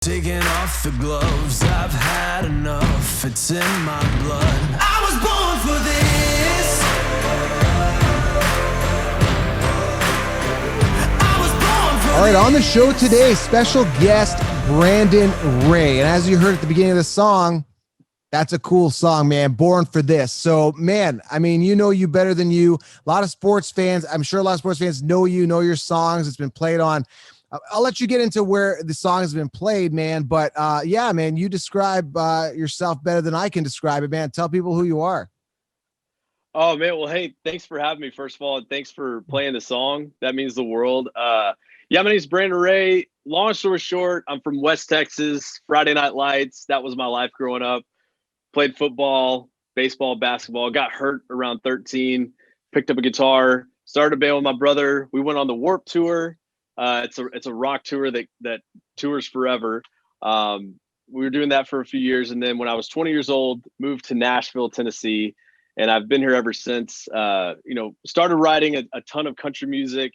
Taking off the gloves, I've had enough, it's in my blood. I was born for this. I was born for All right, on the show today, special guest Brandon Ray. And as you heard at the beginning of the song, that's a cool song, man. Born for this. So, man, I mean, you know you better than you. A lot of sports fans, I'm sure a lot of sports fans know you, know your songs. It's been played on. I'll let you get into where the song has been played, man. But yeah, man, you describe yourself better than I can describe it, man. Tell people who you are. Oh man, well, hey, thanks for having me. First of all, and thanks for playing the song. That means the world. Yeah, my name's Brandon Ray. Long story short, I'm from West Texas. Friday Night Lights. That was my life growing up. Played football, baseball, basketball. Got hurt around 13. Picked up a guitar. Started a band with my brother. We went on the Warp Tour. It's a rock tour that tours forever. We were doing that for a few years, and then when I was 20 years old, moved to Nashville, Tennessee, and I've been here ever since. Started writing a ton of country music,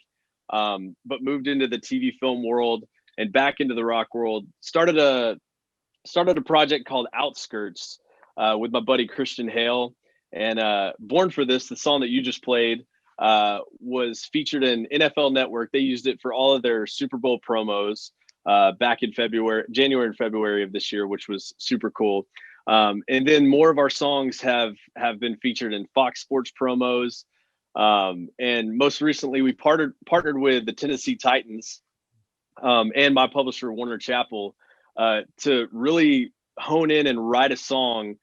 but moved into the TV film world and back into the rock world. Started a project called Outskrts with my buddy Christian Hale, and Born for This, the song that you just played, was featured in NFL Network. They used it for all of their Super Bowl promos back in January and February of this year, which was super cool. And then more of our songs have been featured in Fox Sports promos. And most recently, we partnered with the Tennessee Titans and my publisher, Warner Chappell, to really hone in and write a song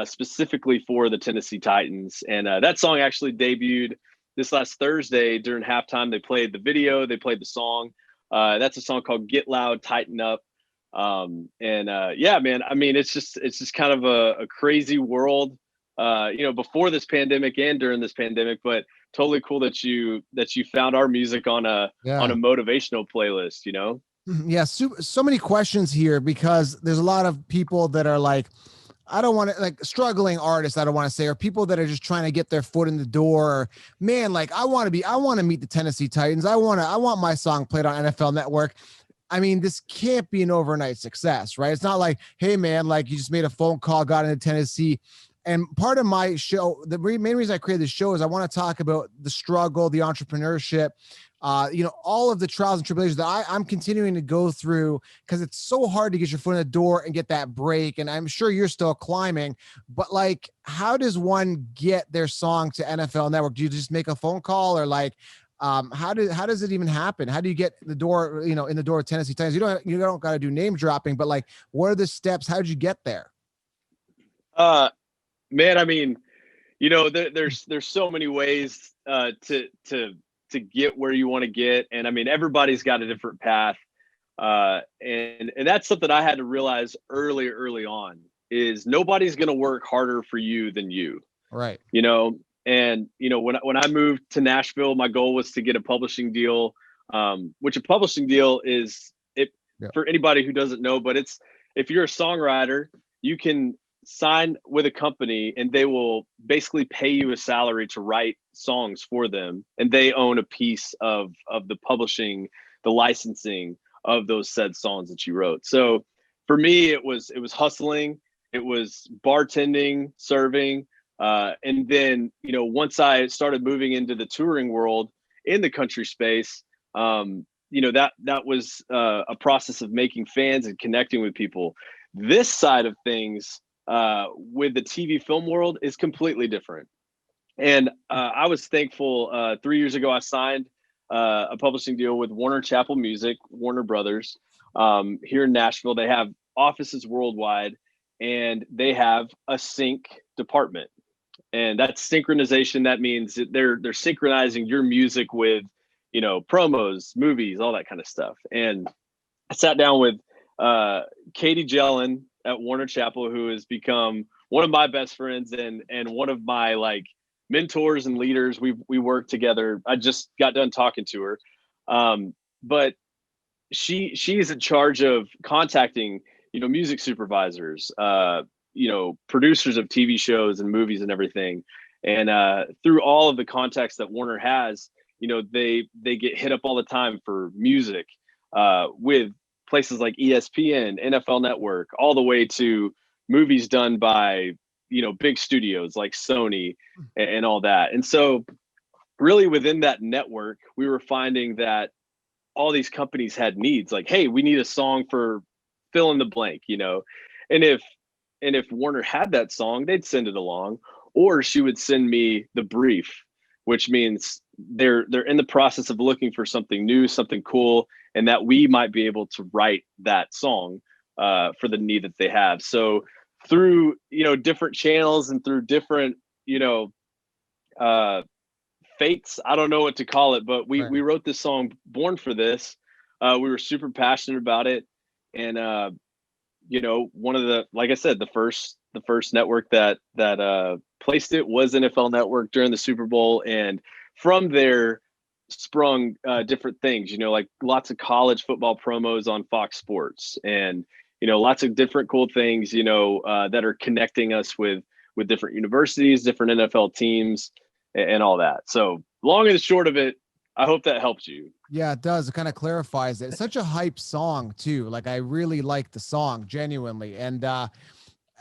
specifically for the Tennessee Titans. And that song actually debuted this last Thursday during halftime. They played the video, they played the song. That's a song called Get Loud, Tighten Up. Yeah, man, I mean, it's just kind of a crazy world, before this pandemic and during this pandemic, but totally cool that you found our music on a motivational playlist, you know? Yeah, so many questions here because there's a lot of people that are like, I don't want to, like, struggling artists, I don't want to say, or people that are just trying to get their foot in the door. Or, man, like, I want to meet the Tennessee Titans. I want my song played on NFL Network. I mean, this can't be an overnight success, right? It's not like, hey, man, like, you just made a phone call, got into Tennessee. And part of my show, the main reason I created this show is I want to talk about the struggle, the entrepreneurship, all of the trials and tribulations that I'm continuing to go through, because it's so hard to get your foot in the door and get that break. And I'm sure you're still climbing, but like, how does one get their song to NFL Network? Do you just make a phone call, or like, how does it even happen? How do you get the door, in the door of Tennessee Titans? You don't got to do name dropping, but like, what are the steps? How did you get there? Man, I mean, there's so many ways to get where you want to get, and I mean, everybody's got a different path, and that's something I had to realize early on, is nobody's going to work harder for you than you, Right? And when I moved to Nashville, my goal was to get a publishing deal, which a publishing deal is it. Yeah. For anybody who doesn't know, but it's, if you're a songwriter, you can sign with a company and they will basically pay you a salary to write songs for them, and they own a piece of the publishing, the licensing of those said songs that you wrote. So for me, it was hustling, it was bartending, serving, and then once I started moving into the touring world in the country space, that was a process of making fans and connecting with people. This side of things, with the TV film world, is completely different. And I was thankful, 3 years ago, I signed a publishing deal with Warner Chappell Music, Warner Brothers, here in Nashville. They have offices worldwide, and they have a sync department. And that's synchronization. That means that they're synchronizing your music with, promos, movies, all that kind of stuff. And I sat down with Katie Jellin at Warner Chappell, who has become one of my best friends and one of my like mentors and leaders. We work together. I just got done talking to her, but she is in charge of contacting music supervisors, producers of TV shows and movies and everything. And through all of the contacts that Warner has, they get hit up all the time for music with places like ESPN, NFL Network, all the way to movies done by, big studios like Sony and all that. And so really within that network, we were finding that all these companies had needs like, hey, we need a song for fill in the blank, and if Warner had that song, they'd send it along, or she would send me the brief, which means they're in the process of looking for something new, something cool, and that we might be able to write that song for the need that they have. So through different channels and through different uh, fates, I don't know what to call it, but we wrote this song, Born for This. We were super passionate about it, and one of the, like I said, the first network that placed it was NFL Network during the Super Bowl, and from there sprung different things, like lots of college football promos on Fox Sports, and lots of different cool things, that are connecting us with different universities, different NFL teams, and all that. So long and short of it, I hope that helps you. Yeah, it does. It kind of clarifies it. It's such a hype song too. Like I really like the song genuinely. And I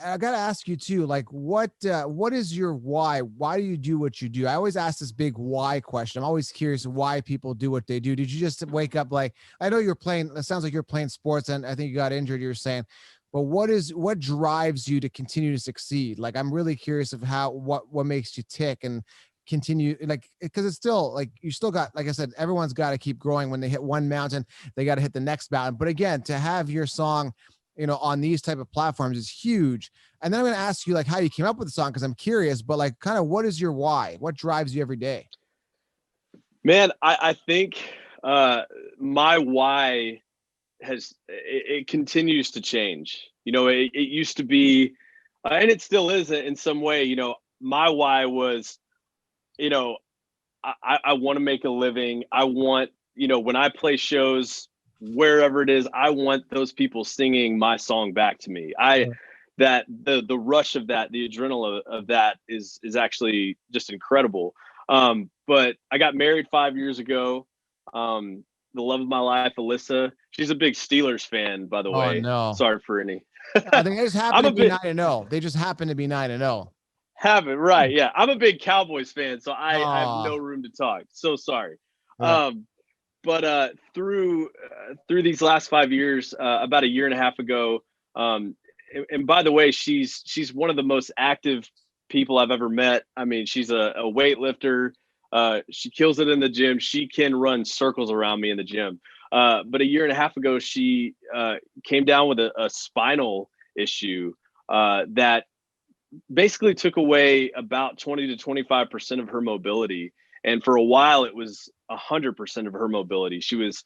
got to ask you too, like what is your why? Why do you do what you do? I always ask this big why question. I'm always curious why people do what they do. Did you just wake up like, I know you're playing, it sounds like you're playing sports and I think you got injured, you're saying, but what drives you to continue to succeed? Like, I'm really curious of what makes you tick and continue, like, because it's still like, you still got, like I said, everyone's got to keep growing. When they hit one mountain, they got to hit the next mountain. But again, to have your song, on these type of platforms is huge. And then I'm going to ask you like how you came up with the song, because I'm curious, but like kind of what is your why? What drives you every day? Man, I think my why it continues to change. It used to be, and it still is in some way. My why was, I want to make a living. I want, when I play shows, wherever it is, I want those people singing my song back to me. That the rush of that, the adrenaline of that is actually just incredible. But I got married 5 years ago. The love of my life, Alyssa, she's a big Steelers fan, by the way. No. Sorry for any. I think they just happen I'm to be 9-0. They just happen to be 9-0. Have it right. Yeah. I'm a big Cowboys fan, so I have no room to talk. So sorry. Yeah. But through these last 5 years, about a year and a half ago, and by the way, she's one of the most active people I've ever met. I mean, she's a weightlifter. She kills it in the gym. She can run circles around me in the gym. But a year and a half ago, she came down with a spinal issue that basically took away about 20 to 25% of her mobility. And for a while, it was 100% of her mobility. She was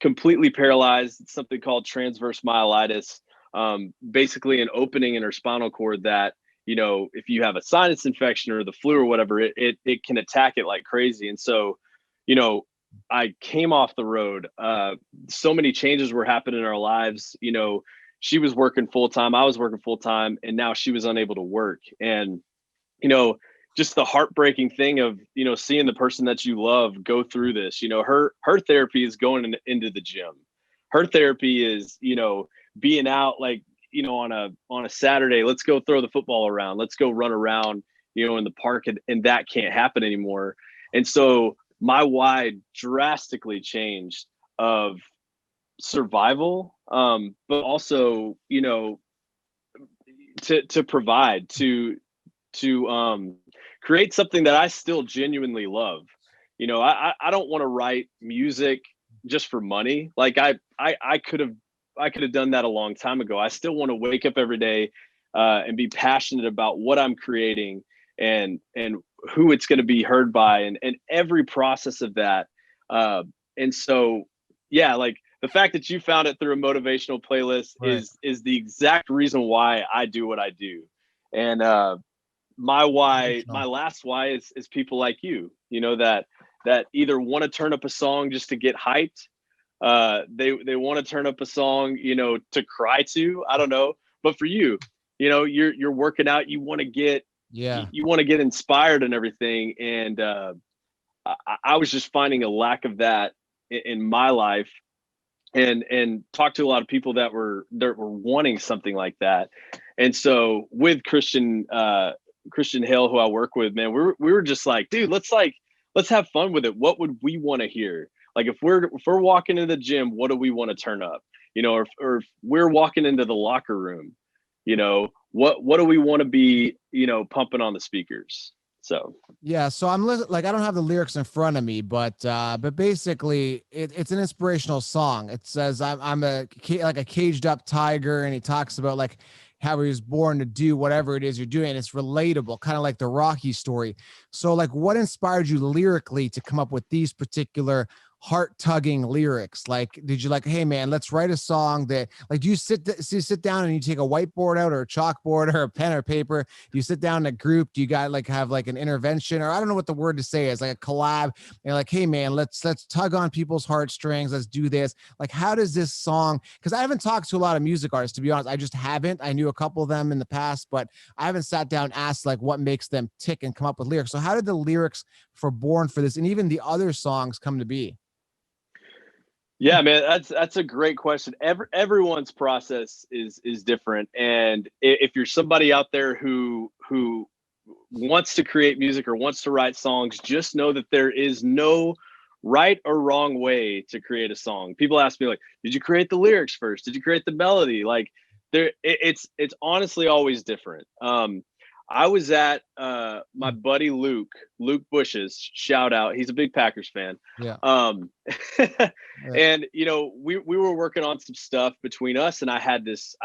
completely paralyzed. It's something called transverse myelitis, basically an opening in her spinal cord that, if you have a sinus infection or the flu or whatever, it can attack it like crazy. And so, I came off the road. So many changes were happening in our lives. She was working full time. I was working full time, and now she was unable to work. And, just the heartbreaking thing of, seeing the person that you love go through this, her therapy is going into the gym. Her therapy is, being out like, on a Saturday, let's go throw the football around. Let's go run around, in the park, and that can't happen anymore. And so my why drastically changed of survival, but also, to provide, to create something that I still genuinely love. I don't want to write music just for money. Like I could have done that a long time ago. I still want to wake up every day and be passionate about what I'm creating and who it's going to be heard by, and every process of that. And so, yeah, like the fact that you found it through a motivational playlist is the exact reason why I do what I do. And my last why is people like you, that either want to turn up a song just to get hyped. They want to turn up a song, to cry to, I don't know. But for you, you're working out, you want to get inspired and everything. And I was just finding a lack of that in my life. and talked to a lot of people that were wanting something like that. And so with Christian Hill, who I work with, man, we were just like, dude, let's have fun with it. What would we want to hear? Like if we're walking into the gym, what do we want to turn up? Or if we're walking into the locker room, what do we want to be, pumping on the speakers? So Yeah, so I'm like I don't have the lyrics in front of me, but basically it's an inspirational song. It says I'm like a caged up tiger, and he talks about like how he was born to do whatever it is you're doing. It's relatable, kind of like the Rocky story. So like, what inspired you lyrically to come up with these particular heart tugging lyrics? Like, did you like, hey man, let's write a song that like, do you sit down and you take a whiteboard out or a chalkboard or a pen or paper? Do you sit down in a group? Do you got like have like an intervention, or I don't know what the word to say is, like a collab? And you're like, hey man, let's tug on people's heartstrings. Let's do this. Like, how does this song? Because I haven't talked to a lot of music artists, to be honest. I just haven't. I knew a couple of them in the past, but I haven't sat down and asked like what makes them tick and come up with lyrics. So how did the lyrics for Born for This and even the other songs come to be? yeah, man, that's a great question. Everyone's process is different, and if you're somebody out there who wants to create music or wants to write songs, just know that there is no right or wrong way to create a song. People ask me like, did you create the lyrics first? Did you create the melody? Like it's honestly always different. I was at my buddy Luke Bush's, shout out. He's a big Packers fan. Yeah. And we were working on some stuff between us, and I had this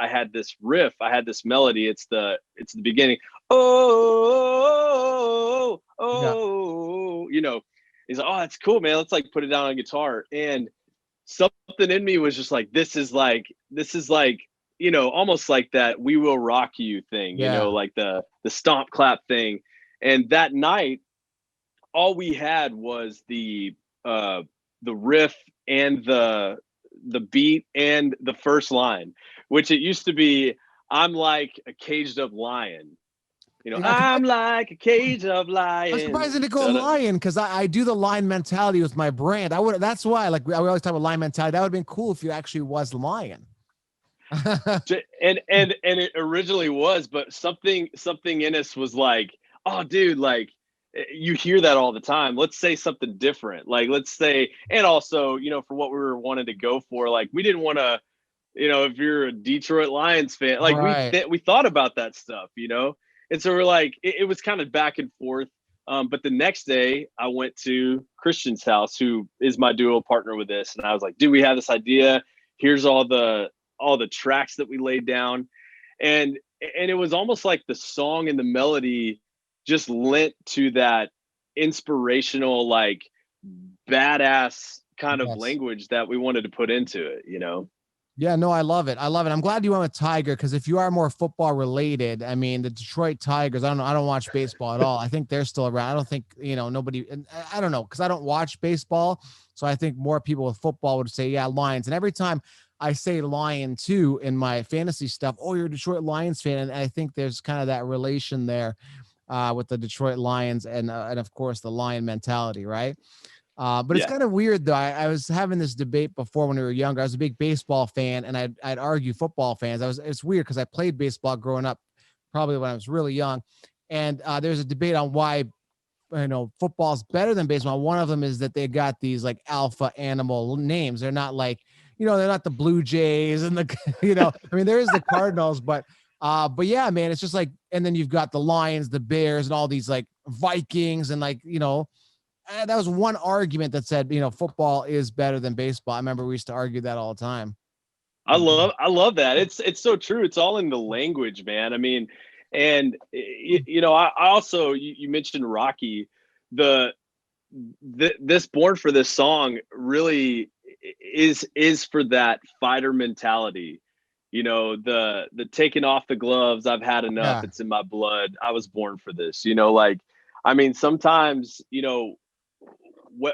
riff, I had this melody. It's the beginning. Oh, he's like, oh, that's cool, man. Let's like put it down on guitar. And something in me was just like, this is like almost like that "We Will Rock You" thing, like the stomp clap thing. And that night, all we had was the riff and the beat and the first line, which it used to be, "I'm like a caged up lion." I'm like a cage of lions. I'm surprised they didn't go lion, because I do the lion mentality with my brand. That's why, like, we always talk about lion mentality. That would have been cool if you actually was lion. and it originally was, but something in us was like, oh dude, like you hear that all the time. Let's say something different. Like let's say, and also, for what we were wanting to go for, like we didn't want to, if you're a Detroit Lions fan, like right. we thought about that stuff, and so we're like, it was kind of back and forth. But the next day I went to Christian's house, who is my duo partner with this, and I was like, dude, we have this idea. Here's all the tracks that we laid down, and it was almost like the song and the melody just lent to that inspirational, like badass kind of language that we wanted to put into it, Yeah, no, I love it. I'm glad you went with Tiger, because if you are more football related, I mean, the Detroit Tigers, I don't know. I don't watch baseball at all. I think they're still around. I don't think, nobody, I don't know, because I don't watch baseball. So I think more people with football would say, yeah, Lions. And every time I say Lion too in my fantasy stuff, oh, you're a Detroit Lions fan. And I think there's kind of that relation there with the Detroit Lions and of course the Lion mentality, right? But it's kind of weird though. I was having this debate before when we were younger. I was a big baseball fan, and I'd argue football fans. It's weird because I played baseball growing up, probably when I was really young. And there's a debate on why, football's better than baseball. One of them is that they got these like alpha animal names. They're not like, they're not the Blue Jays and the, I mean, there is the Cardinals, but yeah, man, it's just like, and then you've got the Lions, the Bears, and all these like Vikings, and like, that was one argument that said, football is better than baseball. I remember we used to argue that all the time. I love that. It's so true. It's all in the language, man. I mean, and I also, you mentioned Rocky. This Born for This song really is for that fighter mentality. The taking off the gloves. I've had enough. Yeah. It's in my blood. I was born for this. Like, I mean, sometimes,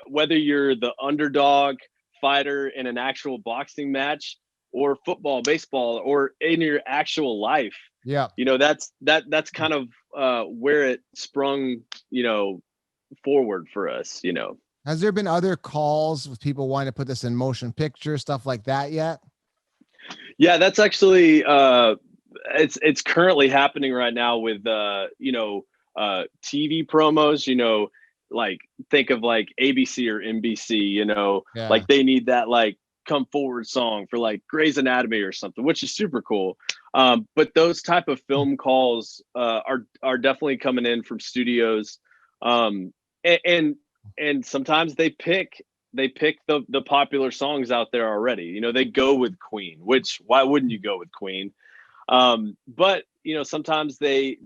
whether you're the underdog fighter in an actual boxing match, or football, baseball, or in your actual life, yeah, that's kind of where it sprung, forward for us. Has there been other calls with people wanting to put this in motion picture, stuff like that yet? Yeah, that's actually it's currently happening right now with TV promos, like think of like ABC or NBC, Yeah. like they need that like come forward song for like Grey's Anatomy or something, which is super cool. But those type of film calls are definitely coming in from studios. Um, and and sometimes they pick the popular songs out there already. They go with Queen, which why wouldn't you go with Queen? But sometimes they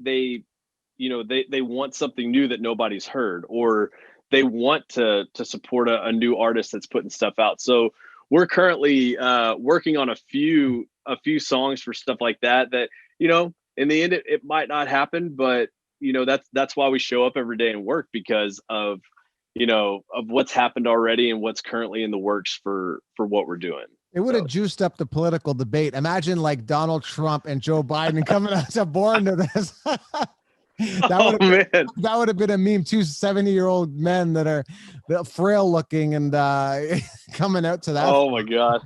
want something new that nobody's heard, or they want to support a new artist that's putting stuff out. So we're currently working on a few songs for stuff like that in the end it might not happen, but that's why we show up every day and work, because of what's happened already and what's currently in the works for what we're doing. It would have juiced up the political debate. Imagine like Donald Trump and Joe Biden coming out to born to this. Oh man. That would have been a meme. Two 70-year-old men that are frail looking and coming out to that. Oh my God.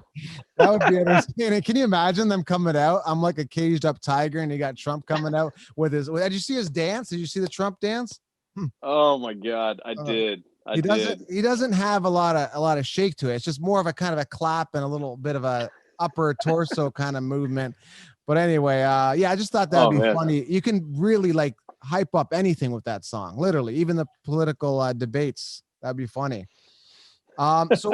That would be entertaining. Can you imagine them coming out? I'm like a caged up tiger, and you got Trump coming out with his. Did you see his dance? Did you see the Trump dance? Oh my God. I did. I did. He doesn't have a lot of shake to it. It's just more of a kind of a clap and a little bit of a upper torso kind of movement. But anyway, yeah, I just thought that would be man. funny. You can really like hype up anything with that song, literally, even the political debates. That'd be funny. So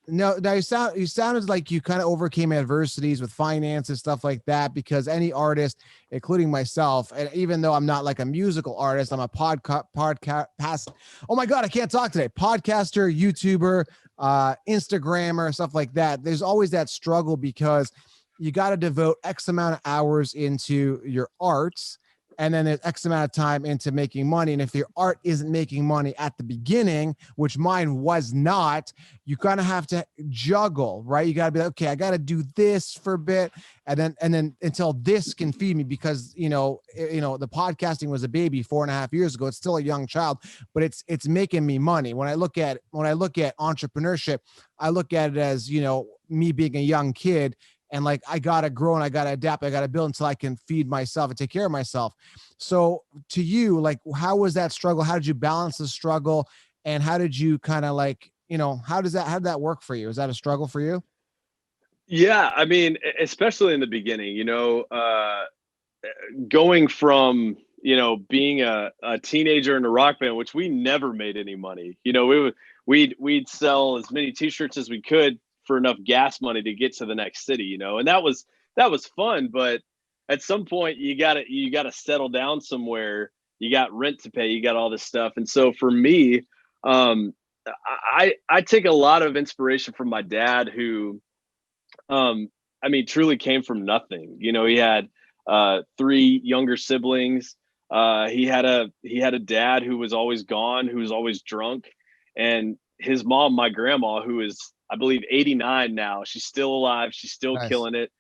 no, now you sounded like you kind of overcame adversities with finance and stuff like that, because any artist, including myself, and even though I'm not like a musical artist, I'm a podcast. Oh my God, I can't talk today. Podcaster, YouTuber, Instagrammer, stuff like that. There's always that struggle because you got to devote X amount of hours into your arts, and then there's X amount of time into making money. And if your art isn't making money at the beginning, which mine was not, you kind of have to juggle, right? You got to be like, okay, I got to do this for a bit. And then until this can feed me, because, the podcasting was a baby 4.5 years ago. It's still a young child, but it's making me money. When I look at entrepreneurship, I look at it as, me being a young kid, and like, I got to grow and I got to adapt. I got to build until I can feed myself and take care of myself. So to you, like, how was that struggle? How did you balance the struggle? And how did you kind of like, how did that work for you? Is that a struggle for you? Yeah. I mean, especially in the beginning, going from, being a teenager in a rock band, which we never made any money, we'd sell as many t-shirts as we could for enough gas money to get to the next city, and that was fun. But at some point you gotta settle down somewhere. You got rent to pay, you got all this stuff. And so for me, I take a lot of inspiration from my dad, who truly came from nothing. He had 3 younger siblings. He had a dad who was always gone, who was always drunk, and his mom, my grandma, who is, I believe, 89 now. She's still alive. She's still Nice. killing it.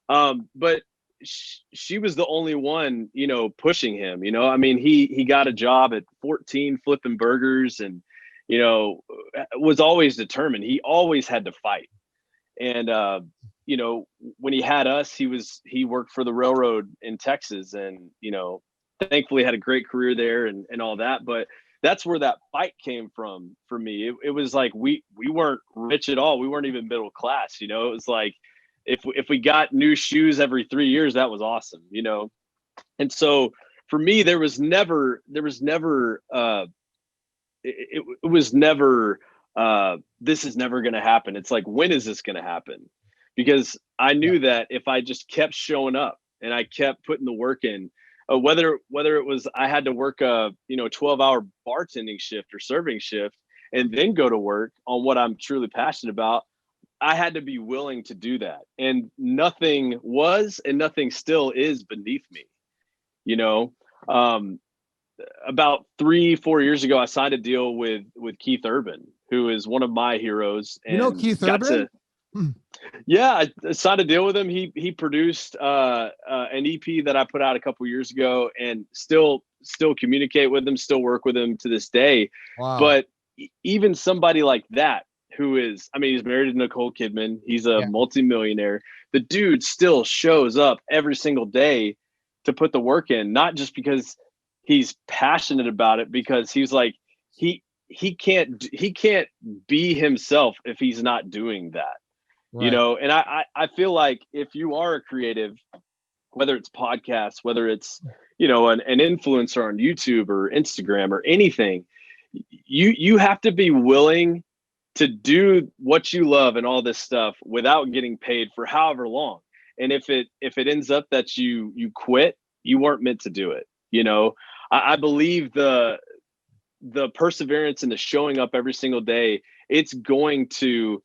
But she was the only one, pushing him. He got a job at 14 flipping burgers, and was always determined. He always had to fight. And when he had us, he worked for the railroad in Texas, and thankfully had a great career there and all that. But that's where that fight came from for me. It was like we weren't rich at all. We weren't even middle class. It was like if we got new shoes every 3 years, that was awesome. And so for me, it was never this is never going to happen. It's like, when is this going to happen? Because I knew that if I just kept showing up and I kept putting the work in, whether it was I had to work a 12-hour bartending shift or serving shift and then go to work on what I'm truly passionate about, I had to be willing to do that. And nothing was and nothing still is beneath me. About 3-4 years ago, I signed a deal with Keith Urban, who is one of my heroes. And Keith Urban? Yeah, I signed a deal with him. He produced an EP that I put out a couple years ago, and still communicate with him, still work with him to this day. Wow. But even somebody like that, who is, I mean, he's married to Nicole Kidman. He's a multimillionaire. The dude still shows up every single day to put the work in, not just because he's passionate about it, because he's like, he can't be himself if he's not doing that. Right. And I feel like if you are a creative, whether it's podcasts, whether it's, an influencer on YouTube or Instagram or anything, you have to be willing to do what you love and all this stuff without getting paid for however long. And if it ends up that you quit, you weren't meant to do it. I believe the perseverance and the showing up every single day, it's going to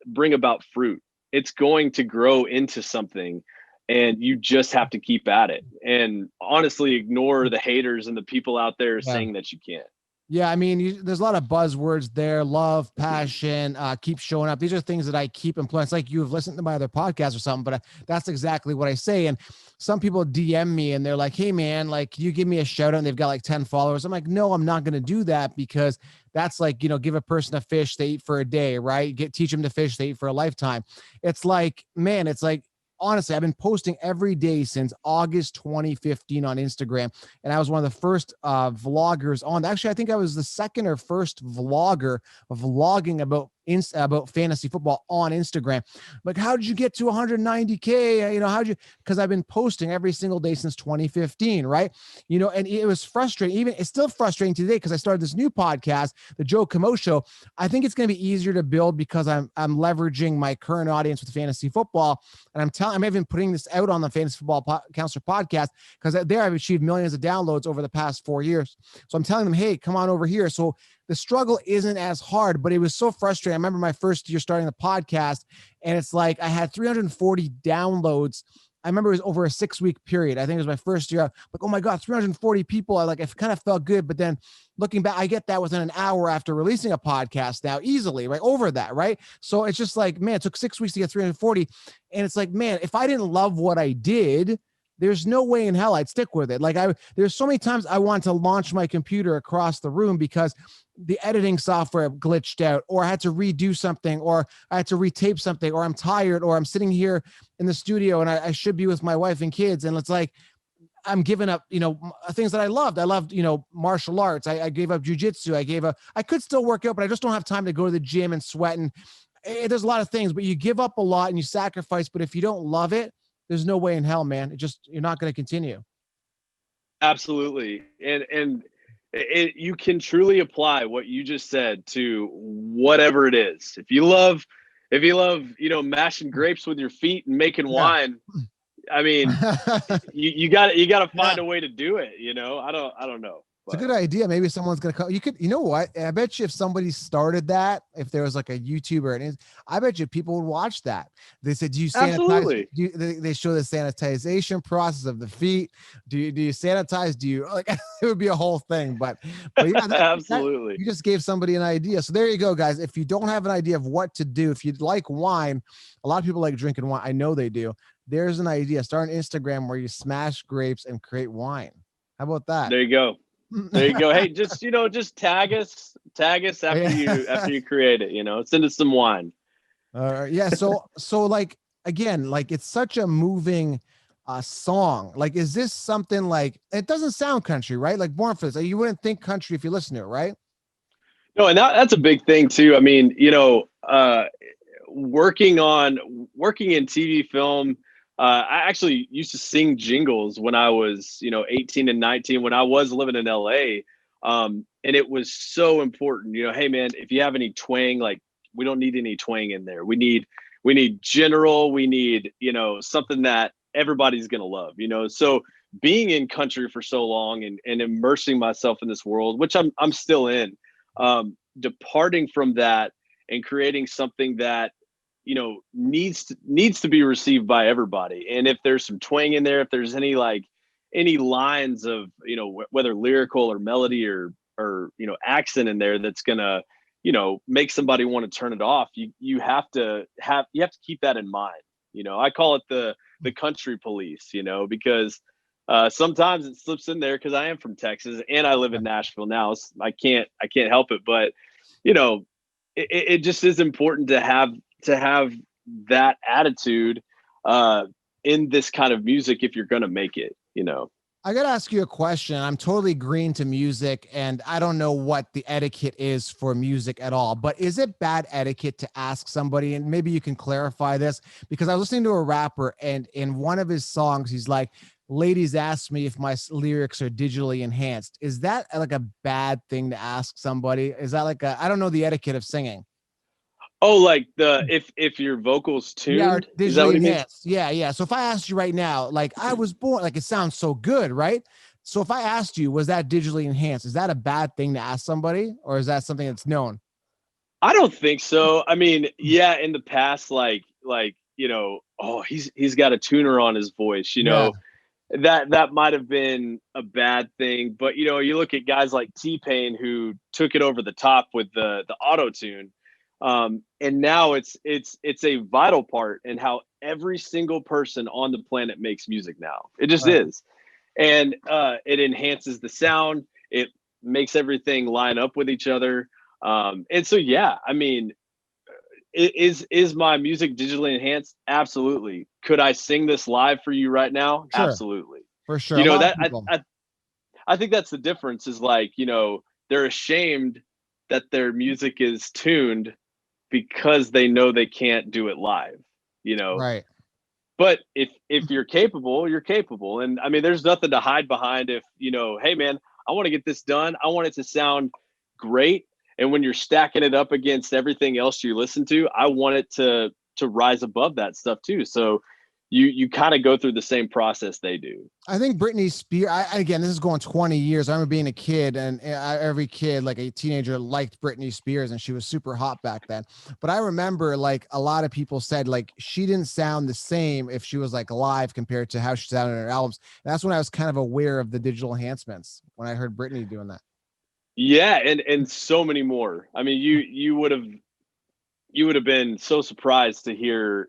bring about fruit. It's going to grow into something, and you just have to keep at it. And honestly, ignore the haters and the people out there saying that you can't. Yeah, I mean, there's a lot of buzzwords there: love, passion, keep showing up. These are things that I keep employing. It's like you've listened to my other podcast or something, but that's exactly what I say. And some people DM me and they're like, "Hey, man, like, can you give me a shout out?" And they've got like 10 followers. I'm like, "No, I'm not going to do that, because that's like, give a person a fish they eat for a day, right? Teach them to fish they eat for a lifetime." It's like, man, it's like, honestly, I've been posting every day since August 2015 on Instagram. And I was one of the first vloggers on. Actually, I think I was the second or first vlogger vlogging about fantasy football on Instagram. Like, how did you get to 190K? How'd you, because I've been posting every single day since 2015, right? And it was frustrating. Even it's still frustrating today, because I started this new podcast, the Joe Camo Show. I think it's going to be easier to build because I'm leveraging my current audience with fantasy football. And I'm even putting this out on the Fantasy Football Counselor podcast, because there I've achieved millions of downloads over the past 4 years. So I'm telling them, hey, come on over here. So the struggle isn't as hard, but it was so frustrating. I remember my first year starting the podcast, and it's like I had 340 downloads. I remember it was over a 6-week period. I think it was my first year. Like, oh my God, 340 people. It kind of felt good. But then looking back, I get that within an hour after releasing a podcast now, easily, right? Over that, right? So it's just like, man, it took 6 weeks to get 340. And it's like, man, if I didn't love what I did, there's no way in hell I'd stick with it. Like, there's so many times I want to launch my computer across the room because the editing software glitched out, or I had to redo something, or I had to retape something, or I'm tired, or I'm sitting here in the studio and I should be with my wife and kids. And it's like, I'm giving up, things that I loved. I loved, martial arts. I gave up jujitsu. I could still work out, but I just don't have time to go to the gym and sweat. And there's a lot of things, but you give up a lot and you sacrifice. But if you don't love it, there's no way in hell, man. You're not going to continue. Absolutely. And you can truly apply what you just said to whatever it is. If you love, mashing grapes with your feet and making wine, I mean, you got to find a way to do it. I don't know. It's a good idea. Maybe someone's going to come. You know what? I bet you if somebody started that, if there was like a YouTuber, and I bet you people would watch that. They said, do you sanitize? They show the sanitization process of the feet. Do you sanitize? Do you like, it would be a whole thing, but yeah, absolutely. You just gave somebody an idea. So there you go, guys. If you don't have an idea of what to do, if you'd like wine, a lot of people like drinking wine. I know they do. There's an idea. Start an Instagram where you smash grapes and create wine. How about that? There you go. There you go. Hey, just tag us after you create it, send us some wine. Yeah. So like, again, like, it's such a moving song. Like, is this something like, it doesn't sound country, right? Like, Born for This, like, you wouldn't think country if you listen to it, right? No, and that's a big thing too. I mean, working in TV film, I actually used to sing jingles when I was, 18 and 19, when I was living in LA. And it was so important, hey man, if you have any twang, like, we don't need any twang in there. We need general, we need, something that everybody's going to love, so being in country for so long and immersing myself in this world, which I'm still in, departing from that and creating something that, needs to be received by everybody. And if there's some twang in there, if there's any lines of, whether lyrical or melody or accent in there that's gonna, make somebody want to turn it off, you have to keep that in mind. I call it the country police, because Sometimes it slips in there because I am from Texas and I live in Nashville now. So I can't help it. But you know, it just is important to have that attitude in this kind of music if you're gonna make it. You know. I got to ask you a question. I'm totally green to music, and I don't know what the etiquette is for music at all, but is it bad etiquette to ask somebody, and maybe you can clarify this, because I was listening to a rapper, and in one of his songs, he's like, ladies ask me if my lyrics are digitally enhanced. Is that like a bad thing to ask somebody? Is that like I don't know the etiquette of singing. Oh, like if your vocals Yeah, or tuned, is that digitally what he means? enhanced. Yeah, yeah. So if I asked you right now, like I was born, like it sounds so good, right? So if I asked you, was that digitally enhanced? Is that a bad thing to ask somebody, or is that something that's known? I don't think so. I mean, yeah, in the past, oh, he's got a tuner on his voice, Yeah, that might have been a bad thing. But you look at guys like T-Pain who took it over the top with the auto tune. And now it's a vital part in how every single person on the planet makes music now. It just right. is. And it enhances the sound, it makes everything line up with each other. And so yeah, I mean, is my music digitally enhanced? Absolutely. Could I sing this live for you right now? Sure, Absolutely. for sure. You A know lot of that people. I think that's the difference. Is like, they're ashamed that their music is tuned because they know they can't do it live. You know, Right. but if you're capable, you're capable. And I mean, there's nothing to hide behind. If hey man, I want to get this done, I want it to sound great. And when you're stacking it up against everything else you listen to, I want it to rise above that stuff too. So you kind of go through the same process they do. I think Britney Spears, again, this is going 20 years. I remember being a kid, and every kid, like a teenager, liked Britney Spears, and she was super hot back then. But I remember, like, a lot of people said, like, she didn't sound the same if she was like live compared to how she sounded in her albums. And that's when I was kind of aware of the digital enhancements when I heard Britney doing that. Yeah, and so many more. I mean, you would have been so surprised to hear,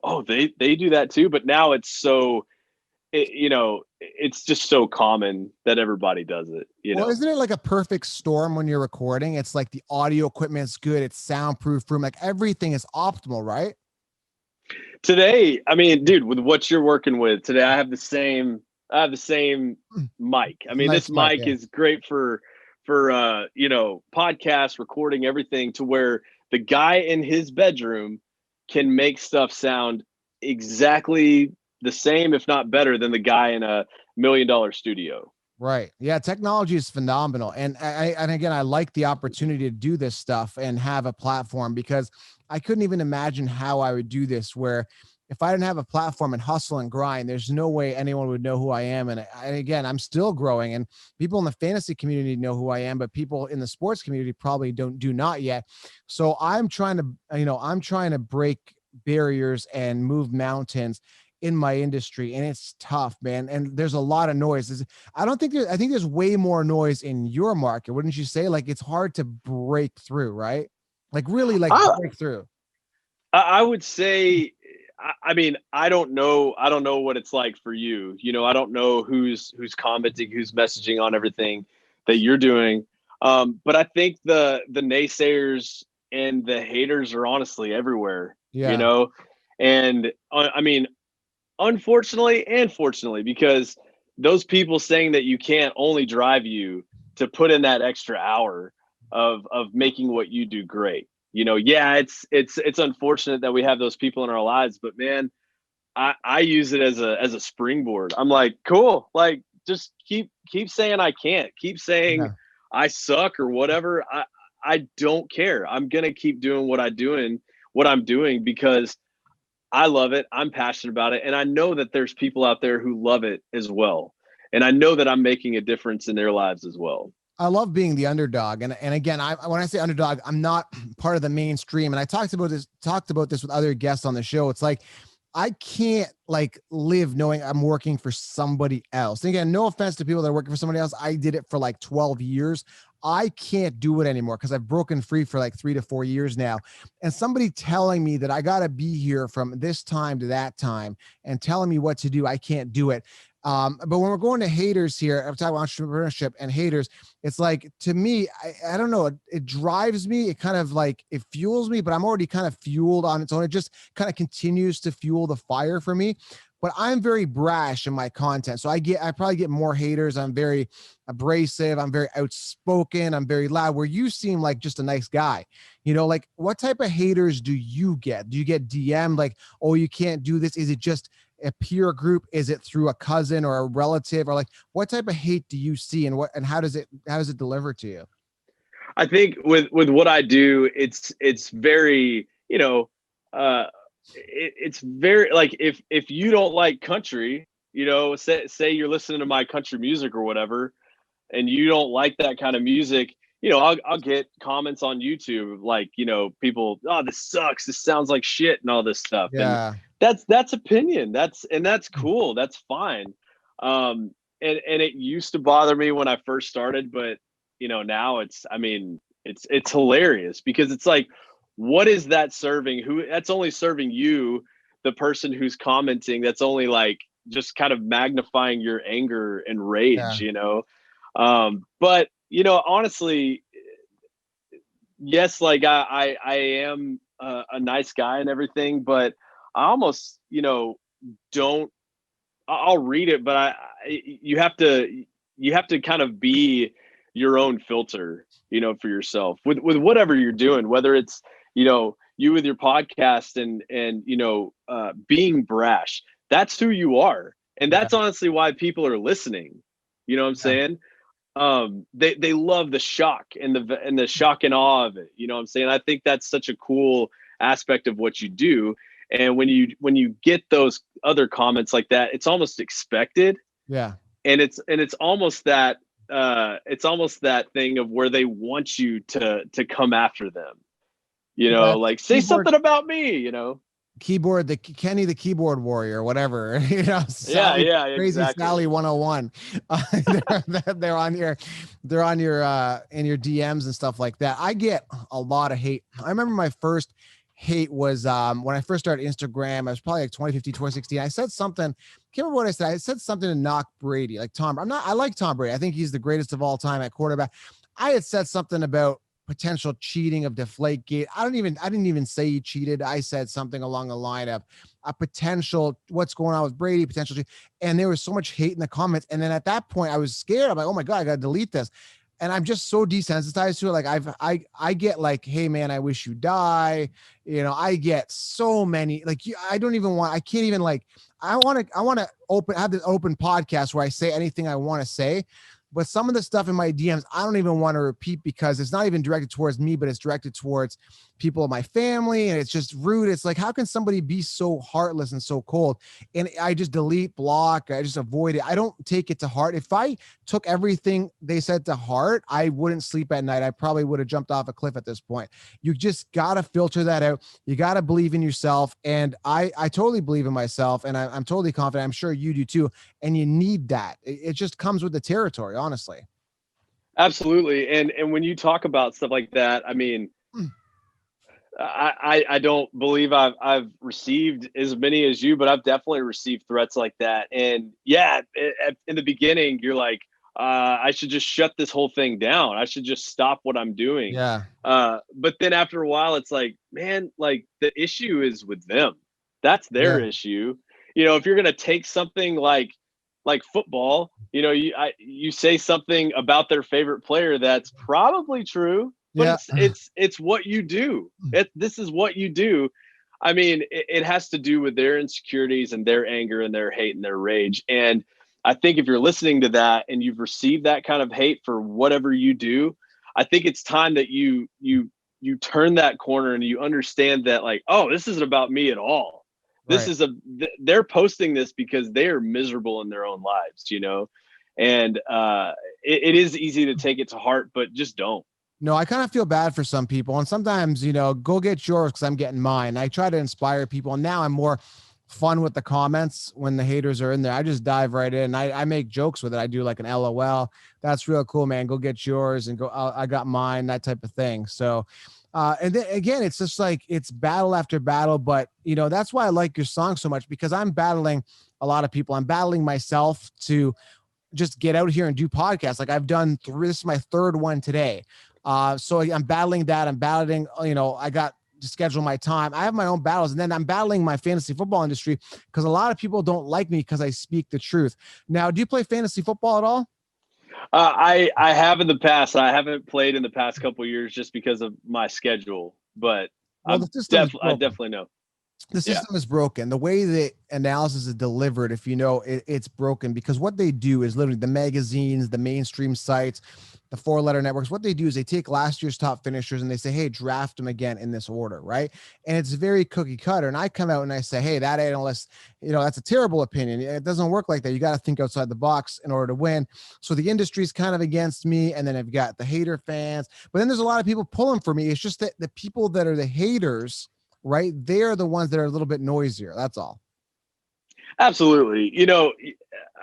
oh, they do that too. But now it's so it's just so common that everybody does it. Well, isn't it like a perfect storm when you're recording? It's like the audio equipment's good, it's soundproof room, like everything is optimal, right? Today, I mean, dude, with what you're working with today, I have the same mic. I mean, this Nice mic, mic yeah. is great for podcast recording, everything, to where the guy in his bedroom can make stuff sound exactly the same, if not better, than the guy in a $1 million studio. Right. Yeah, technology is phenomenal. And and again, I like the opportunity to do this stuff and have a platform, because I couldn't even imagine how I would do this, where if I didn't have a platform and hustle and grind, there's no way anyone would know who I am. And again, I'm still growing, and people in the fantasy community know who I am, but people in the sports community probably do not yet. So I'm trying to, I'm trying to break barriers and move mountains in my industry, and it's tough, man. And there's a lot of noise. I think there's way more noise in your market, wouldn't you say? Like it's hard to break through, right? Like really, like I, break through. I would say, I mean, I don't know what it's like for you. I don't know who's commenting, who's messaging on everything that you're doing. But I think the naysayers and the haters are honestly everywhere. Yeah. And I mean, unfortunately and fortunately, because those people saying that you can't only drive you to put in that extra hour of making what you do great. Yeah, it's unfortunate that we have those people in our lives, but man, I use it as a springboard. I'm like, cool, like just keep saying I can't, keep saying Yeah. I suck or whatever. I don't care. I'm gonna keep doing what I'm doing because I love it. I'm passionate about it. And I know that there's people out there who love it as well. And I know that I'm making a difference in their lives as well. I love being the underdog. And again, when I say underdog, I'm not part of the mainstream. And I talked about this with other guests on the show. It's like I can't like live knowing I'm working for somebody else. And again, no offense to people that are working for somebody else. I did it for like 12 years. I can't do it anymore because I've broken free for like 3 to 4 years now. And somebody telling me that I got to be here from this time to that time and telling me what to do, I can't do it. But when we're going to haters here, I'm talking about entrepreneurship and haters, it's like, to me, I don't know, it drives me. It kind of like, it fuels me, but I'm already kind of fueled on its own. It just kind of continues to fuel the fire for me. But I'm very brash in my content. So I probably get more haters. I'm very abrasive. I'm very outspoken. I'm very loud, where you seem like just a nice guy. Like, what type of haters do you get? Do you get DM like, oh, you can't do this? Is it just a peer group? Is it through a cousin or a relative? Or like, what type of hate do you see, and how does it deliver to you? I think with what I do, it's very, it's very, like, if you don't like country, say you're listening to my country music or whatever, and you don't like that kind of music, I'll get comments on YouTube like, people, oh, this sucks, this sounds like shit, and all this stuff. Yeah. And that's opinion. That's cool. That's fine. And it used to bother me when I first started, but now it's hilarious, because it's like, what is that serving? That's only serving you, the person who's commenting. That's only like just kind of magnifying your anger and rage, but honestly, yes, like I am a nice guy and everything, but I almost, don't, I'll read it, but you have to kind of be your own filter, for yourself with whatever you're doing, whether it's, you with your podcast and being brash. That's who you are. And that's honestly why people are listening. You know what I'm saying? They love the shock and the shock and awe of it. You know what I'm saying? I think that's such a cool aspect of what you do. And when you get those other comments like that, it's almost expected. Yeah. And it's almost that thing of where they want you to come after them. Like, say something about me, Keyboard, Kenny the keyboard warrior, whatever. Sally, yeah, crazy exactly. Sally 101. They're on your in your DMs and stuff like that. I get a lot of hate. I remember my first hate was when I first started Instagram. I was probably like 2015, 2016. I said something, can't remember what I said. I said something to knock Brady, like Tom. I like Tom Brady. I think he's the greatest of all time at quarterback. I had said something about potential cheating of Deflategate. I didn't even say he cheated. I said something along the line of a potential, what's going on with Brady, potential cheat. And there was so much hate in the comments. And then at that point I was scared. I'm like, oh my God, I got to delete this. And I'm just so desensitized to it. Like I get like, hey man, I wish you die. I get so many, like, I can't even, like, I want to have this open podcast where I say anything I want to say. But some of the stuff in my DMs, I don't even want to repeat, because it's not even directed towards me, but it's directed towards people in my family. And it's just rude. It's like, how can somebody be so heartless and so cold? And I just delete, block. I just avoid it. I don't take it to heart. If I took everything they said to heart, I wouldn't sleep at night. I probably would have jumped off a cliff at this point. You just got to filter that out. You got to believe in yourself. And I totally believe in myself, and I'm totally confident. I'm sure you do too. And you need that. It just comes with the territory, honestly. Absolutely. And when you talk about stuff like that, I mean, I don't believe I've received as many as you, but I've definitely received threats like that. And yeah, in the beginning, you're like, I should just shut this whole thing down. I should just stop what I'm doing. Yeah. But then after a while, it's like, man, like, the issue is with them. That's their issue. If you're gonna take something like football, you say something about their favorite player that's probably true, but it's what you do. This is what you do. I mean, it has to do with their insecurities and their anger and their hate and their rage. And I think if you're listening to that and you've received that kind of hate for whatever you do, I think it's time that you turn that corner and you understand that, like, oh, this isn't about me at all. This is they're posting this because they are miserable in their own lives, and it is easy to take it to heart, but just don't. No, I kind of feel bad for some people. And sometimes, go get yours because I'm getting mine. I try to inspire people. And now I'm more fun with the comments when the haters are in there. I just dive right in. I make jokes with it. I do like an LOL. That's real cool, man. Go get yours and go. I got mine, that type of thing. So, and then again, it's just like, it's battle after battle, but you know, that's why I like your song so much, because I'm battling a lot of people. I'm battling myself to just get out here and do podcasts. Like I've done three, this is my third one today. So I'm battling that. I'm battling, you know, I got to schedule my time. I have my own battles, and then I'm battling my fantasy football industry because a lot of people don't like me because I speak the truth. Now, do you play fantasy football at all? I have in the past. I haven't played in the past couple of years just because of my schedule, but Well, the system is I broken. definitely know. The system is broken. The way the analysis is delivered, if you know, it's broken, because what they do is literally the magazines, the mainstream sites, the 4-letter networks. What they do is they take last year's top finishers and they say, hey, draft them again in this order, right? And it's very cookie cutter. And I come out and I say, hey, that analyst, you know, that's a terrible opinion. It doesn't work like that. You got to think outside the box in order to win. So the industry's kind of against me, and then I've got the hater fans. But then there's a lot of people pulling for me. It's just that the people that are the haters, right, they're the ones that are a little bit noisier. That's all. Absolutely. You know,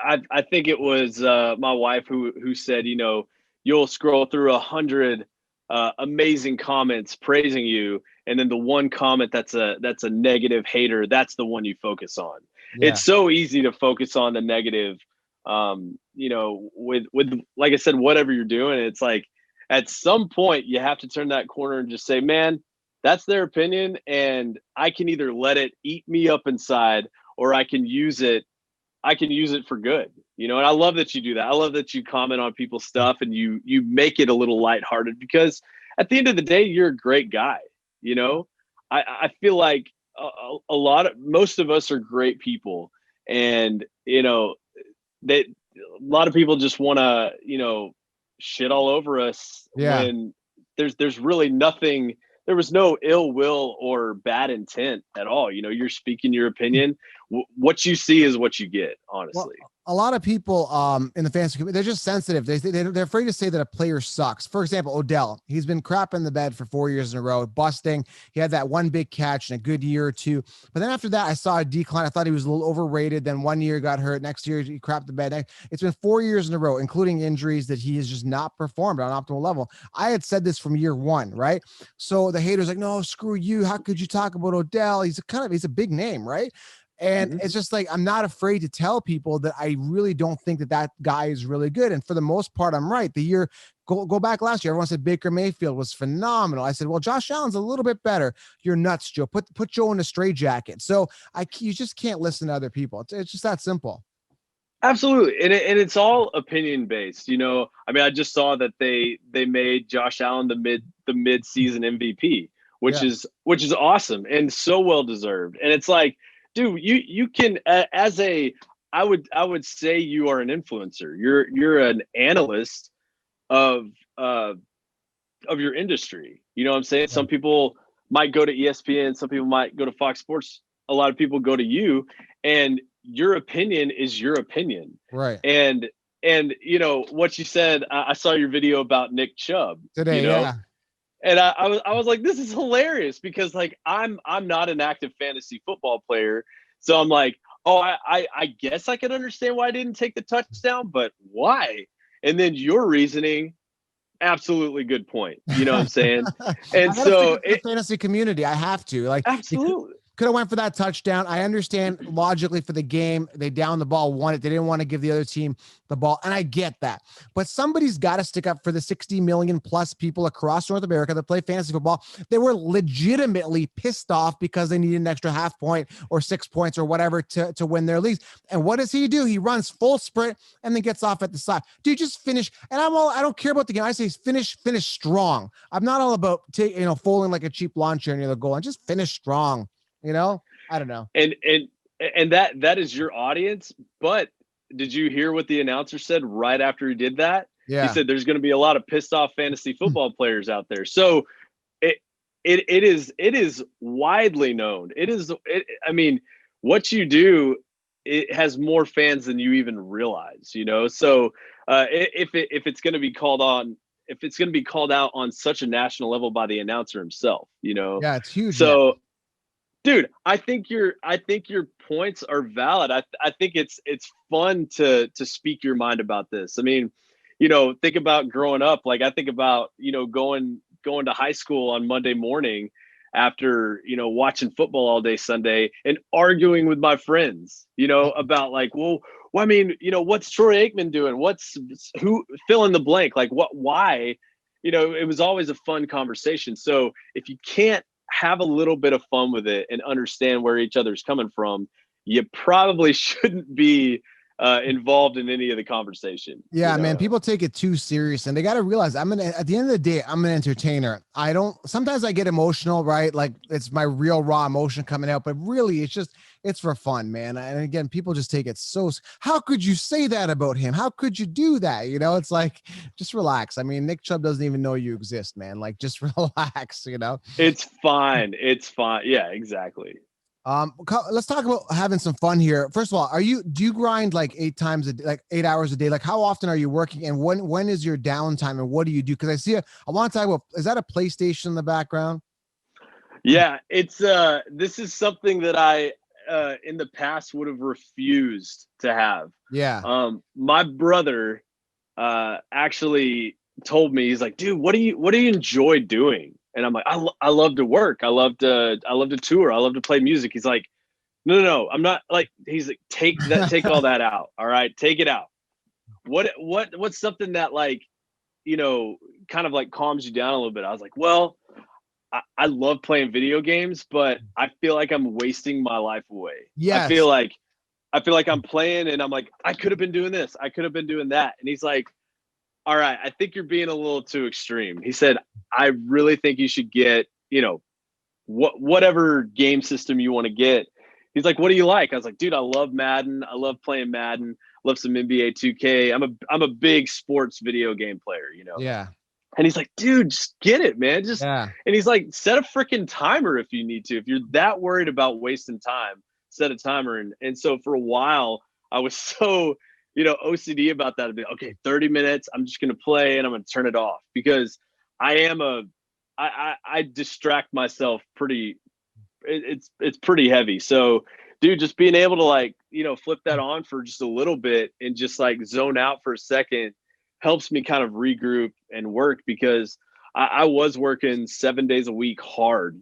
I think it was my wife who said, you know, you'll scroll through 100 amazing comments praising you, and then the one comment that's a negative hater, that's the one you focus on. Yeah. It's so easy to focus on the negative. You know, with like I said, whatever you're doing, it's like at some point you have to turn that corner and just say, man, that's their opinion, and I can either let it eat me up inside, or I can use it for good, you know. And I love that you do that. I love that you comment on people's stuff and you make it a little lighthearted, because at the end of the day, you're a great guy, you know. I feel like most of us are great people, and you know, a lot of people just want to, you know, shit all over us when there's really nothing. There was no ill will or bad intent at all. You know, you're speaking your opinion. What you see is what you get, honestly. Well, a lot of people in the fantasy community, they're just sensitive. They're afraid to say that a player sucks. For example, Odell, he's been crap in the bed for 4 years in a row, busting. He had that one big catch in a good year or two. But then after that, I saw a decline. I thought he was a little overrated. Then 1 year got hurt. Next year, he crapped the bed. It's been 4 years in a row, including injuries, that he has just not performed on an optimal level. I had said this from year one, right? So the haters like, no, screw you. How could you talk about Odell? He's a big name, right? And it's just like, I'm not afraid to tell people that I really don't think that guy is really good. And for the most part, I'm right. The year, go back last year, everyone said Baker Mayfield was phenomenal. I said, well, Josh Allen's a little bit better. You're nuts, Joe. Put Joe in a straitjacket. So you just can't listen to other people. It's just that simple. Absolutely. And it's all opinion based. You know, I mean, I just saw that they made Josh Allen the mid season MVP, which is awesome and so well deserved. And it's like, dude, you can I would say you are an influencer. You're an analyst of your industry. You know what I'm saying? Yeah. Some people might go to ESPN, some people might go to Fox Sports. A lot of people go to you, and your opinion is your opinion. Right. And you know what you said, I saw your video about Nick Chubb today, you know? yeah. And I was like, this is hilarious, because like I'm not an active fantasy football player. So I'm like, oh, I guess I can understand why I didn't take the touchdown, but why? And then your reasoning, absolutely good point. You know what I'm saying? And so the fantasy community, I have to, like, absolutely. Could have went for that touchdown. I understand logically for the game, they downed the ball, won it. They didn't want to give the other team the ball, and I get that. But somebody's got to stick up for the 60 million plus people across North America that play fantasy football. They were legitimately pissed off because they needed an extra half point or 6 points or whatever to win their leagues. And what does he do? He runs full sprint and then gets off at the side. Dude, just finish. And I don't care about the game. I say finish strong. I'm not all about folding like a cheap lawn chair near the goal, and just finish strong. You know, I don't know. And that is your audience. But did you hear what the announcer said right after he did that? Yeah. He said there's going to be a lot of pissed off fantasy football players out there. So it is widely known. I mean, what you do, it has more fans than you even realize, you know? So if it's going to be called out on such a national level by the announcer himself, you know? Yeah, it's huge. So Dude, I think your points are valid. I think it's fun to speak your mind about this. I mean, think about growing up. Like I think about, going to high school on Monday morning after, watching football all day Sunday and arguing with my friends, about like, well, I mean, what's Troy Aikman doing? Who fill in the blank? Like why? It was always a fun conversation. So if you can't have a little bit of fun with it and understand where each other's coming from, you probably shouldn't be involved in any of the conversation. Yeah, man, people take it too serious and they got to realize at the end of the day, I'm an entertainer. Sometimes I get emotional, right? Like it's my real raw emotion coming out, but really it's for fun, man. And again, people just take it how could you say that about him? How could you do that? It's like, just relax. I mean, Nick Chubb doesn't even know you exist, man. Like just relax, It's fine. It's fine. Yeah, exactly. Let's talk about having some fun here. First of all, do you grind like 8 hours a day? Like how often are you working and when is your downtime and what do you do? Cause I want to talk about, is that a PlayStation in the background? Yeah, it's this is something that I in the past would have refused to have. Yeah. My brother actually told me, he's like, dude, what do you enjoy doing? And I'm like, I love to work. I love to tour. I love to play music. He's like, no, I'm not like, he's like, take all that out. All right, take it out. What's something that like, kind of like calms you down a little bit? I was like, well, I love playing video games, but I feel like I'm wasting my life away. Yes. I feel like I'm playing and I'm like, I could have been doing this. I could have been doing that. And he's like, all right, I think you're being a little too extreme. He said, I really think you should get, whatever game system you want to get. He's like, what do you like? I was like, dude, I love Madden. I love playing Madden. Love some NBA 2K. I'm a big sports video game player, Yeah. And he's like, dude, just get it, man. Yeah. And he's like, set a freaking timer if you need to. If you're that worried about wasting time, set a timer. And so for a while, I was so, OCD about that. I'd be okay, 30 minutes. I'm just going to play and I'm going to turn it off because I distract myself pretty. It's pretty heavy. So, dude, just being able to like, flip that on for just a little bit and just like zone out for a second helps me kind of regroup and work because I was working 7 days a week hard,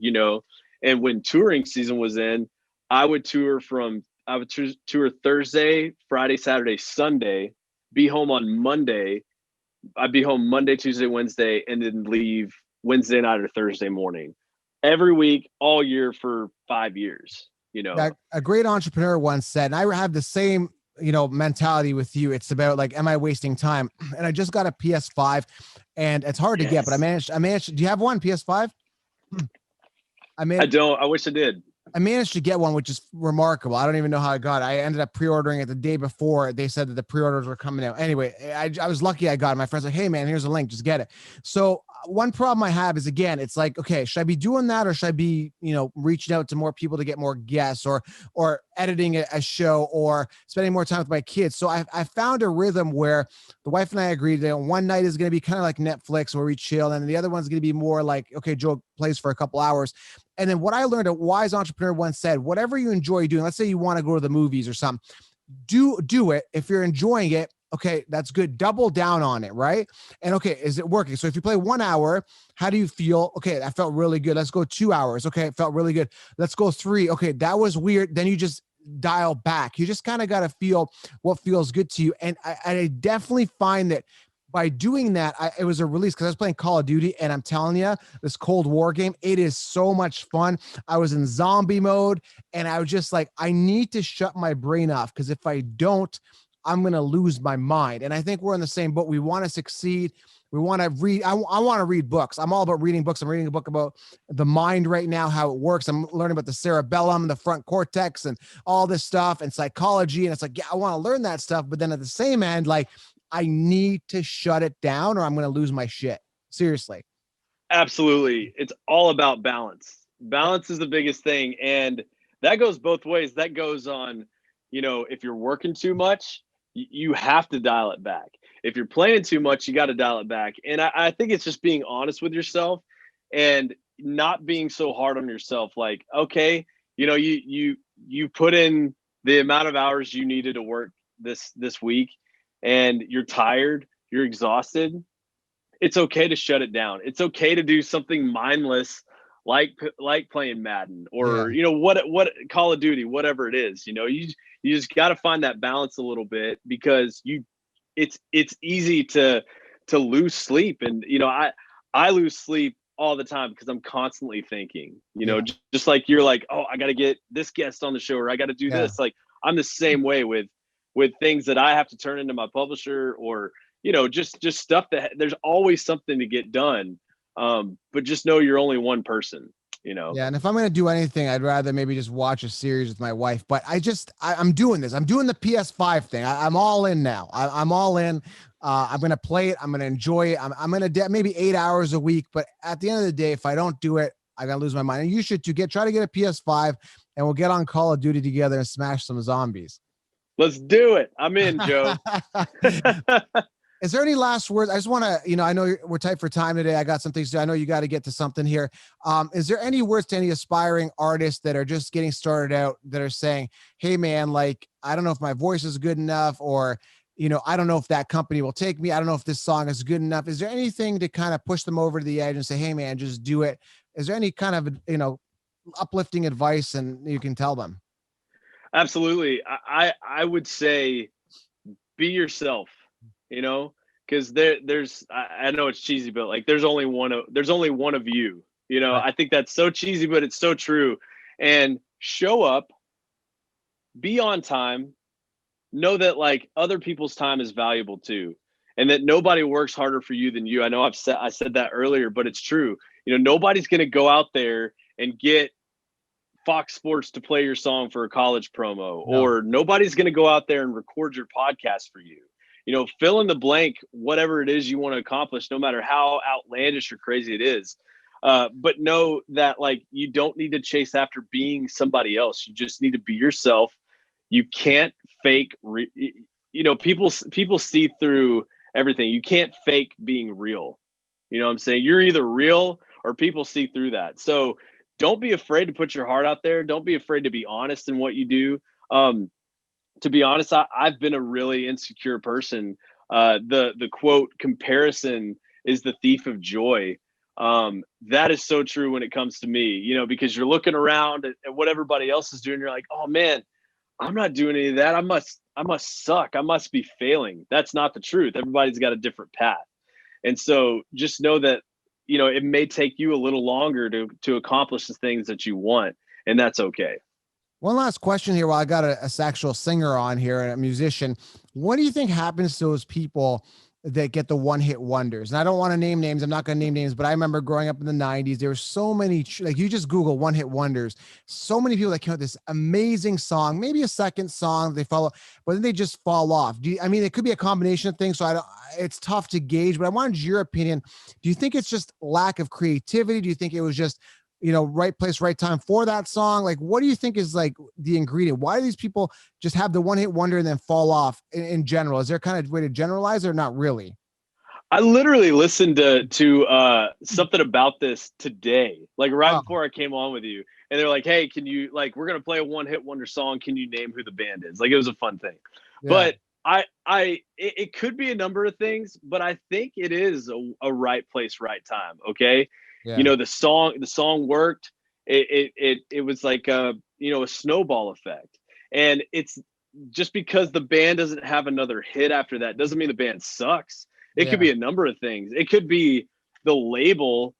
and when touring season was in, I would tour Thursday, Friday, Saturday, Sunday, be home on Monday. I'd be home Monday, Tuesday, Wednesday, and then leave Wednesday night or Thursday morning every week, all year for 5 years, A great entrepreneur once said, and I have the same, mentality with you. It's about like, am I wasting time? And I just got a PS5 and it's hard to get, but I managed. Do you have one PS5? I don't. I wish I did. I managed to get one, which is remarkable. I don't even know how I got it. I ended up pre-ordering it the day before they said that the pre-orders were coming out. Anyway, I was lucky I got it. My friend's like, hey man, here's a link, just get it. So one problem I have is, again, it's like, okay, should I be doing that or should I be, reaching out to more people to get more guests or editing a show or spending more time with my kids? So I found a rhythm where the wife and I agreed that one night is going to be kind of like Netflix where we chill. And the other one's going to be more like, okay, Joe plays for a couple hours. And then what I learned, a wise entrepreneur once said, whatever you enjoy doing, let's say you want to go to the movies or something, do it. If you're enjoying it, okay, that's good. Double down on it, right? And okay, is it working? So if you play 1 hour, how do you feel? Okay, that felt really good. Let's go 2 hours. Okay, it felt really good. Let's go 3. Okay, that was weird. Then you just dial back. You just kind of got to feel what feels good to you. And I definitely find that by doing that, it was a release because I was playing Call of Duty and I'm telling you, this Cold War game, it is so much fun. I was in zombie mode and I was just like, I need to shut my brain off because if I don't, I'm going to lose my mind. And I think we're in the same boat. We want to succeed. We want to read. I want to read books. I'm all about reading books. I'm reading a book about the mind right now, how it works. I'm learning about the cerebellum, the front cortex and all this stuff and psychology. And it's like, yeah, I want to learn that stuff. But then at the same end, like, I need to shut it down or I'm going to lose my shit. Seriously. Absolutely. It's all about balance. Balance is the biggest thing. And that goes both ways. That goes on, if you're working too much, you have to dial it back. If you're playing too much, you got to dial it back. And I think it's just being honest with yourself and not being so hard on yourself. Like, okay, you put in the amount of hours you needed to work this week, and you're tired, you're exhausted. It's okay to shut it down. It's okay to do something mindless, like playing Madden, Yeah. or what Call of Duty, whatever it is. You just got to find that balance a little bit, because it's easy to lose sleep. And I lose sleep all the time because I'm constantly thinking, Yeah. just like you're like, oh, I got to get this guest on the show, or I got to do Yeah. this. Like, I'm the same way with things that I have to turn into my publisher, or just stuff that there's always something to get done. But just know you're only one person. Yeah, and if I'm gonna do anything, I'd rather maybe just watch a series with my wife. But I'm doing this. I'm doing the PS5 thing. I'm all in now. I'm all in. I'm gonna play it. I'm gonna enjoy it. I'm gonna maybe 8 hours a week. But at the end of the day, if I don't do it, I gotta lose my mind. And you should too. Try to get a PS5, and we'll get on Call of Duty together and smash some zombies. Let's do it. I'm in, Joe. Is there any last words? I just want to, I know we're tight for time today. I got some things to do. I know you got to get to something here. Is there any words to any aspiring artists that are just getting started out that are saying, hey man, like, I don't know if my voice is good enough, or, I don't know if that company will take me. I don't know if this song is good enough. Is there anything to kind of push them over to the edge and say, hey man, just do it? Is there any kind of, uplifting advice and you can tell them? Absolutely. I would say be yourself, because I know it's cheesy, but like there's only one of you. Right. I think that's so cheesy, but it's so true. And show up, be on time, know that like other people's time is valuable too, and that nobody works harder for you than you. I know I said that earlier, but it's true. Nobody's going to go out there and get Fox Sports to play your song for a college promo, or nobody's going to go out there and record your podcast for you. Fill in the blank, whatever it is you want to accomplish, no matter how outlandish or crazy it is. But know that like you don't need to chase after being somebody else. You just need to be yourself. You can't fake. People see through everything. You can't fake being real. You know what I'm saying? You're either real or people see through that. So don't be afraid to put your heart out there. Don't be afraid to be honest in what you do. To be honest, I've been a really insecure person. The quote, comparison is the thief of joy. That is so true when it comes to me, because you're looking around at what everybody else is doing. You're like, oh man, I'm not doing any of that. I must suck. I must be failing. That's not the truth. Everybody's got a different path. And so just know that, it may take you a little longer to accomplish the things that you want, and that's okay. One last question here while I got a actual singer on here and a musician. What do you think happens to those people that get the one-hit wonders? And I don't want to name names. I'm not going to name names, but I remember growing up in the 90s, there were so many, like you just Google one-hit wonders, so many people that came out with this amazing song, maybe a second song they follow, but then they just fall off. It could be a combination of things. So it's tough to gauge, but I wanted your opinion. Do you think it's just lack of creativity? Do you think it was just, right place, right time for that song? Like, what do you think is like the ingredient? Why do these people just have the one hit wonder and then fall off in general? Is there kind of way to generalize or not really? I literally listened to something about this today, like right before I came on with you. And they're like, hey, can you, like, we're going to play a one hit wonder song. Can you name who the band is? Like, it was a fun thing. Yeah. But it could be a number of things, but I think it is a right place, right time. Okay. Yeah. The song worked. It was like a snowball effect. And it's just because the band doesn't have another hit after that doesn't mean the band sucks. It could be a number of things. It could be the label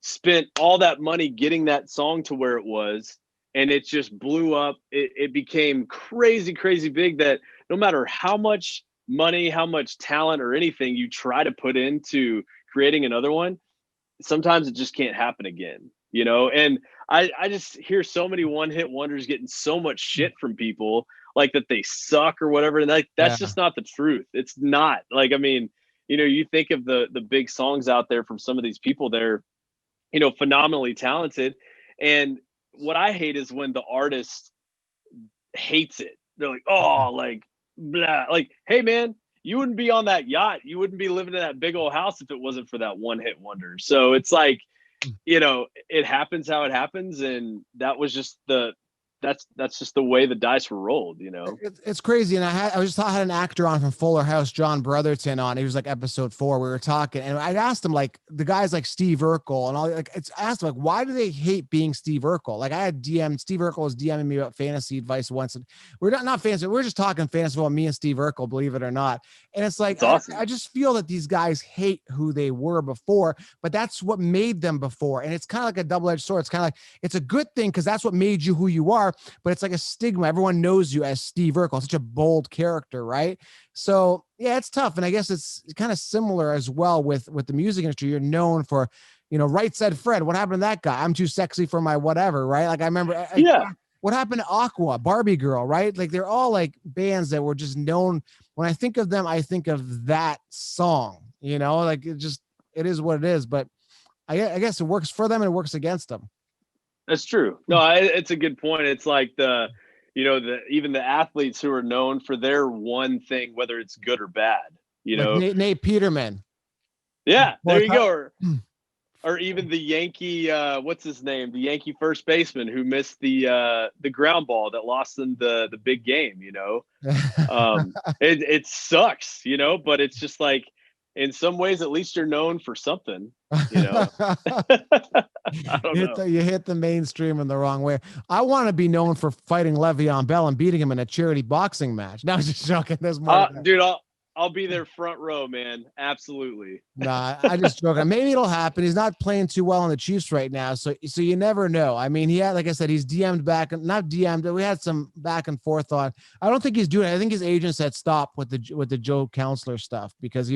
spent all that money getting that song to where it was, and it just blew up. It became crazy, crazy big, that no matter how much money, how much talent or anything you try to put into creating another one, sometimes it just can't happen again, And I just hear so many one-hit wonders getting so much shit from people, like that they suck or whatever. And that's just not the truth. It's not. Like, I mean, you think of the big songs out there from some of these people, they're, phenomenally talented. And what I hate is when the artist hates it. They're like, oh, like, blah. Like, hey, man, you wouldn't be on that yacht. You wouldn't be living in that big old house if it wasn't for that one hit wonder. So it's like, it happens how it happens. And that was just the that's just the way the dice were rolled, It's crazy. And I had an actor on from Fuller House, John Brotherton, on. He was like episode 4. We were talking, and I asked him, like, the guys like Steve Urkel and all, like, I asked him, like, why do they hate being Steve Urkel? Like, I had Steve Urkel was DMing me about fantasy advice once, and we're not fantasy. We're just talking fantasy about me and Steve Urkel, believe it or not. And it's like, awesome. I just feel that these guys hate who they were before, but that's what made them before. And it's kind of like a double-edged sword. It's kind of like, it's a good thing because that's what made you who you are, but it's like a stigma. Everyone knows you as Steve Urkel, such a bold character, right? So yeah, it's tough. And I guess it's kind of similar as well with the music industry. You're known for, Right Said Fred. What happened to that guy? I'm too sexy for my whatever, right? Like, I remember, what happened to Aqua, Barbie Girl, right? Like, they're all like bands that were just known. When I think of them, I think of that song, like, it is what it is. But I guess it works for them and it works against them. That's true. No, it's a good point. It's like even the athletes who are known for their one thing, whether it's good or bad, like Nate Peterman. Yeah, there you go. Or even the Yankee, what's his name? The Yankee first baseman who missed the ground ball that lost them the big game. It sucks, but it's just like, in some ways, at least you're known for something, I don't know. You hit the mainstream in the wrong way. I want to be known for fighting Le'Veon Bell and beating him in a charity boxing match. No, I was just joking. There's more. Dude, I'll be there front row, man. Absolutely. Nah, I just joking. Maybe it'll happen. He's not playing too well on the Chiefs right now, so you never know. I mean, he had, like I said, he's DM'd back, not DM'd. We had some back and forth on. I don't think he's doing it. I think his agent said stop with the Joe Counselor stuff, because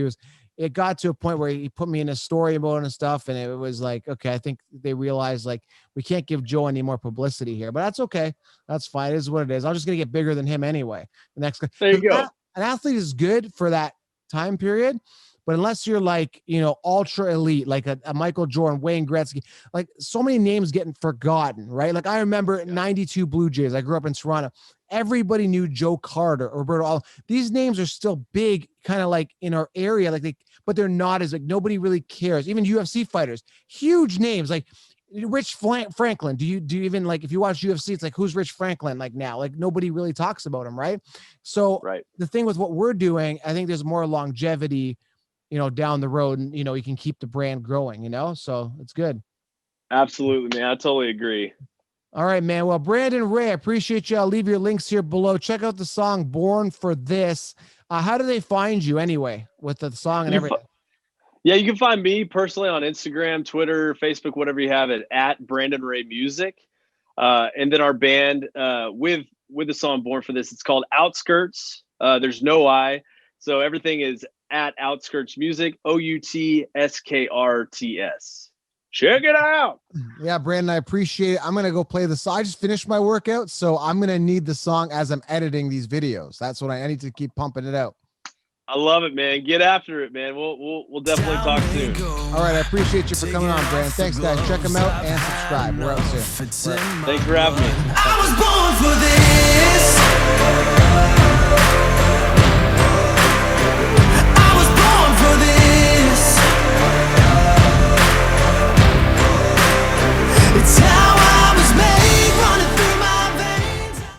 it got to a point where he put me in a story mode and stuff, and it was like, okay, I think they realized, like, we can't give Joe any more publicity here, but that's okay. That's fine. It is what it is. I'm just gonna get bigger than him anyway. There you go. An athlete is good for that time period, but unless you're like, ultra elite, like a Michael Jordan, Wayne Gretzky, like, so many names getting forgotten, right? Like, I remember 92 Blue Jays. I grew up in Toronto. Everybody knew Joe Carter or Roberto Alomar. These names are still big, kind of like in our area, but they're not as, like, nobody really cares. Even UFC fighters, huge names like Rich Franklin. Do you even, like, if you watch UFC, it's like, who's Rich Franklin? Like, now, like, nobody really talks about him, right? So The thing with what we're doing, I think there's more longevity, down the road, and you can keep the brand growing, so it's good. Absolutely, man. I totally agree. All right, man. Well, Brandon Ray, I appreciate you. I'll leave your links here below. Check out the song Born for This. How do they find you anyway with the song and everything? Yeah, you can find me personally on Instagram, Twitter, Facebook, whatever you have it, at Brandon Ray Music. And then our band with the song Born for This, it's called Outskrts. There's no I. So everything is at Outskrts Music, OUTSKRTS. Check it out. Yeah, Brandon, I appreciate it. I'm going to go play the song. I just finished my workout, so I'm going to need the song as I'm editing these videos. That's what I need to keep pumping it out. I love it, man. Get after it, man. We'll definitely talk soon. All right, I appreciate you for coming on, Brandon. Thanks, guys. Check them out and subscribe. We're out soon. Right. Thanks for having me. I was born for this. I was born for this. It's